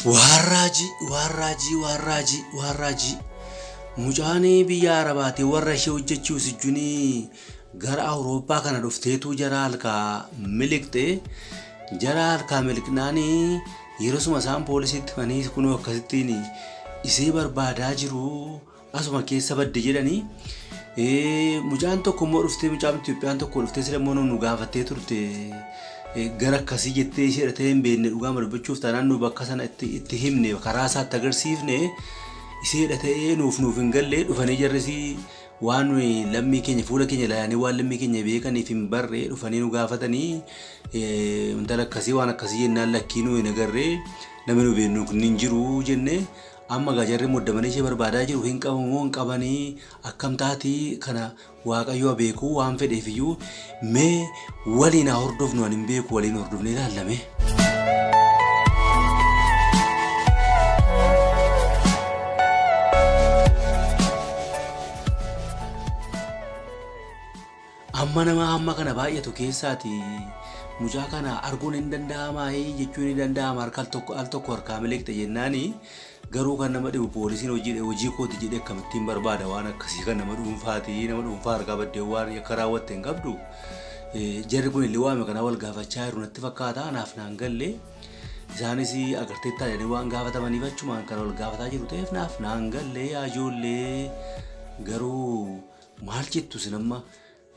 Warraji. Mucaanii biyya Arabaati warra ishee hojjechuu sijjunii gara Awurooppaa kana dhufteetu jara halkaa miliqxe. Jara halkaa miliqnaanii yeroo isaan poolisiitti fanii kunoo akkasittiin isee barbaadaa jiru asuma keessa badde jedhanii. Mucaan tokko immoo dhuftee mucaan Itoophiyaan tokko dhuftee sila immoo nu gaafattee turte. Gara akkasii jettee ishee dhatee hin beekne dhugaa dubbachuuf taanaan nu bakka sana itti himne karaa isaatti agarsiifne isee dhatee nuuf hin galle dhufanii jarrisii waan lammii keenya fuula keenya ilaalanii waan lammii keenya beekaniif hin barre dhufanii nu gaafatanii intala akkasii waan akkasii jennaan lakkii nu hin agarree namni nu beeknu kun hin jiru jenne amma gajarri muddamanii ishee barbaadaa jiru hin qabamoo hin qabanii akkam taatii kana waaqayyo beeku waan fedheefiyyuu mee waliin hordofnu hin beeku waliin hordofnee ilaallame. Amma kana baay'atu keessaati mucaa kana arguun hin danda'amaa jechuun hin danda'ama al tokko harkaa miliqxe jennaani garuu kan nama dhibu poolisiin hojii kooti jedhee akkamittiin barbaada waan akkasii kan nama dhuunfaa harkaa baddee waan akka raawwatte hin qabdu. Jarri kun illee waame kana wal gaafachaa jiru natti fakkaata anaaf naan galle isaanis agartee taa'anii waan gaafatamaniif achumaan kan wal gaafataa jiru ta'eef naaf naan galle ijoollee garuu maal jettu sinamma.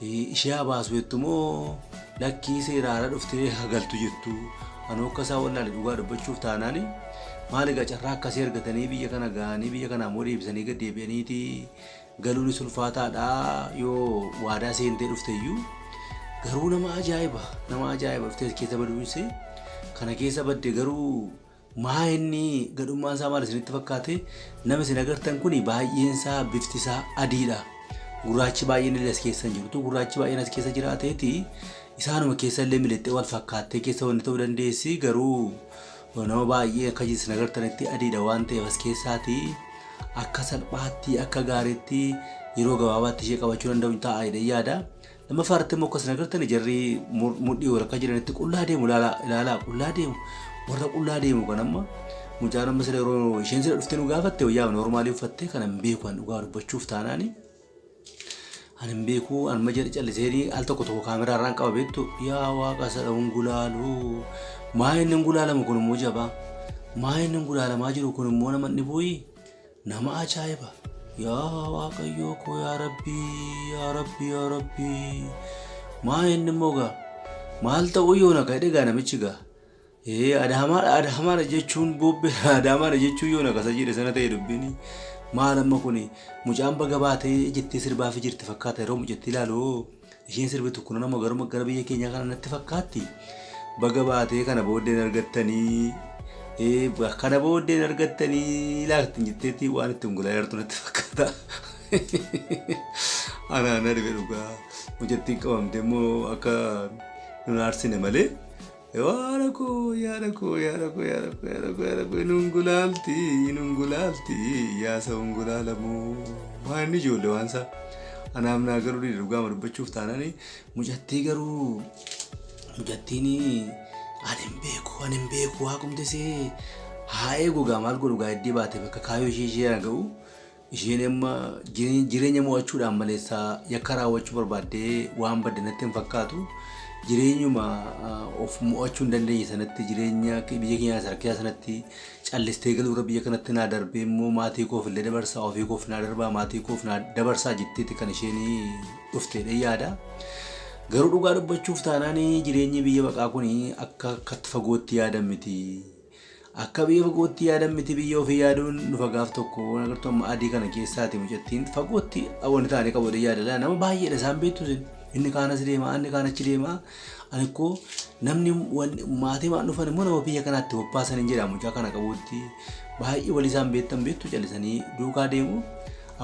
Ishee baasu jettumoo lakkii seeraara dhuftee hagaltu jettu anoo akkasaa wallaalee dhugaa dubbachuuf taanaani maal egaa carraa akkasii argatanii biyya kana ga'anii biyya kanaa immoo deebisanii gad deebi'aniiti galuun ulfaataadha yoo waadaa seentee dhufteeyyuu garuu nama ajaa'iba dhuftee keessa baduunse kana keessa badde garuu maa inni gadhummaan isaa maal isinitti fakkaate nama isin agartan kun baay'een isaa bifti isaa adiidha. Gurraachi baay'een as keessa jirtu gurraachi baay'een as keessa jiraateeti isaanuma keessa illee miliqxee wal fakkaattee keessa wanti ta'uu dandeessi garuu nama baay'ee akka jiran agartanitti adiidha waan ta'eef as keessaati akka salphaatti akka gaariitti yeroo gabaabaatti ishee qabachuu danda'u taa'aa yaada nama faartee immoo akkas agartani jarri mudhii wal akka jiranitti qullaa deemu ilaalaa qullaa deemu warra qullaa deemu kan amma mucaan amma sila yeroo isheen sila dhuftee nu gaafatte wayyaa noormaalii uffattee kan hin beeku an dhugaa dubbachuuf taanaani. Anin beeku an majal callisee al tokko kaameraa irraan qaba beektu yaa waaqa sada ungulaalu maa inni ungulaalamu kun immoo jabaa maa inni ungulaalamaa jiru kun immoo nama dhibuuyi nama ajaa'iba yaa waaqayyoo koo yaa rabbii maa inni immoo gaa maal ta'uu yoo naqa egaa namichi gaa adaamaadha jechuun boobbee adaamaadha jechuun yoo naqa isa jedhe sana ta'e dubbiin. Maal amma kuni mucaan baga baatee jettee sirbaa fi jirti fakkaata yeroo mucatti ilaaloo isheen sirbitu kun nama gara biyya keenyaa kana natti fakkaatti baga baatee kana booddeen argattanii laaktiin jetteetti waan itti ungulaa jirtu natti fakkaata. Anaan arge dhugaa mucattiin qabamte immoo akka nun aarsine malee. Yaadako inungulaalti yaasa ungulaalamu waan inni ijoollee waan isaa anaamnaa garuu dhugaa dubbachuuf taanani mucattiin ani hin beeku waaqumtesee haa eegugaa maal godhugaa iddii baate bakka kaayyoo ishee ga'u isheen amma jireenya mo'achuudhaan maleessaa yakka raawwachuu barbaaddee waan badde natti hin fakkaatu. Jireenyuma of mo'achuu hin dandeenye sanatti jireenya biyya keenyaa sarkiyaa sanatti callistee galuu biyya kanatti naa darbee immoo maatii koof illee dabarsaa ofii koof naa darbaa maatii koof naa dabarsaa jetteetti kan isheen dhufteedha yaada. Garuu dhugaa dubbachuuf taanaan jireenyi biyya baqaa kun akka fagootti yaadan miti. Akka biyya fagootti yaadan miti biyya ofii yaaduun dhufa gaaf tokko agartuu amma adii kana keessaati mucattiin fagootti wanti taanee qabuudha yaadala nama baay'eedha isaan beektu inni kaanas deema inni kaanachi deema ani ko namni maatii maan dhufan immoo nama biyya kanaatti hoppaasan hin jedhamu mucaa kana qabuutti baay'ee wal isaan beektu callisanii duukaa deemu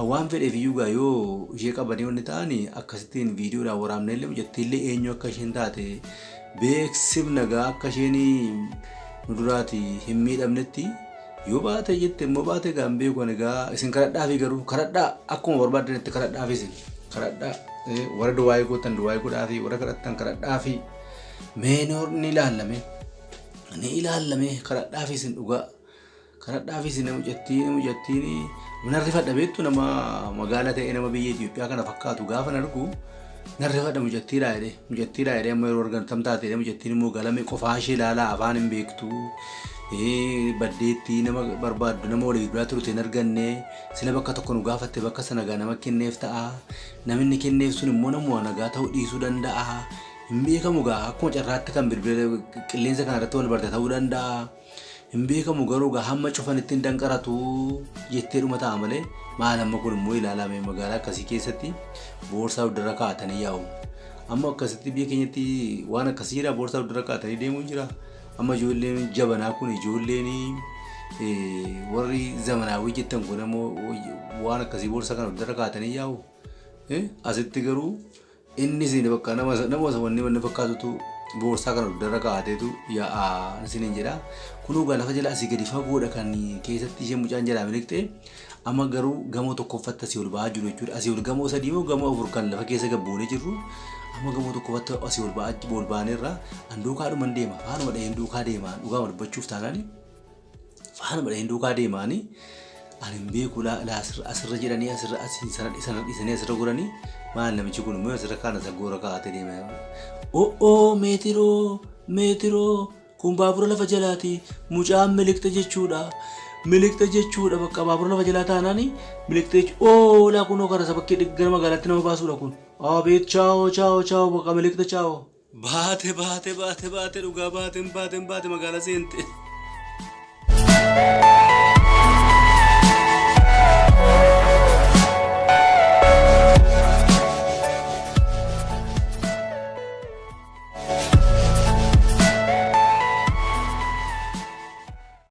waan fedheef iyyuu gaa yoo ishee qabanii wanni ta'ani akkasittiin viidiyoodhaan waraabnee illee mucattiillee eenyu akka isheen taate beeksifna gaa akka isheen nu duraati hin miidhamnetti yoo baate jette immoo baate gaa hin beeku ani gaa isin kadhadhaafi garuu kadhadhaa akkuma barbaadanitti kadhadhaafi isin kadhadhaa. Warra duwwaayee gootan duwwaayee godhaafi warra kadhattan kadhadhaafi mee ni ilaalame kadhadhaafi isin dhugaa Kanadhaafis nama jettiin narrifadha beektu nama magaalaa ta'e nama biyya Itoophiyaa kana fakkaatu gaafa argu narrifadha mucattiidha jedhee amma yeroo argamtam taate mucattiin immoo galame qofaa ishee ilaalaa afaan hin beektu. Baddeetti nama barbaaddu nama walii duraa turte hin arganne sila bakka tokko nu gaafatte bakka sana gaa nama kenneef ta'a. Namni kenneef sun immoo nama nagaa ta'uu dhiisuu danda'a. Hin beekamu gaa akkuma carraatti kan bilbila qilleensa kanarratti wal barte ta'uu danda'a. Hin beekamu garuu gaa hamma cufan ittiin danqaratu jettee dhuma ta'a malee maal amma kun immoo ilaalame magaalaa akkasii keessatti boorsaa uddarra kaa'atanii yaa'u. Amma akkasitti biyya keenyatti waan akkasii jira boorsaa uddarra kaa'atanii deemuun jira. Amma ijoolleen jabanaa kun ijoolleen warri zamanaawii jettan kun ammoo waan akkasii boorsaa kana uddarra kaa'atanii yaa'u. Asitti garuu innis bakka nama wanni fakkaatutu boorsaa kana uddarra kaa'ateetu yaa'aa isiniin jedha. Kunuu gaa lafa jala asii gadi fagoodha kan keessatti ishee mucaan jalaa miliqxe. Amma garuu gamoo tokkoffatti asii ol ba'aa jiru jechuudha. Asii ol gamoo sadii moo gamoo afur kan lafa keessa gabboonee jirru. Amma gamoo tokkoffatti asii ol ba'aneerra handuukaadhuman deema. Faanuma dhaheen duukaa deemaan dhugaa dubbachuuf taanaan faanuma dhaheen duukaa deemaanii ani hin beeku asirra jedhanii asirra dhiisanii asirra goranii maal namichi kun immoo asirra kaan asirra goora kaa'atee deema. Meetiroo kun baabura lafa jalaati mucaan miliqxe jechuudha. Miliqxe jechuudha bakka baabura lafa jalaa taanaani miliqxe jechuudha. Laa kunoo karaa bakkee gara magaalaatti nama baasuudha kun. Abeet chaao bakka miliqxe chaao. Baate dhugaa baate magaalaa seente.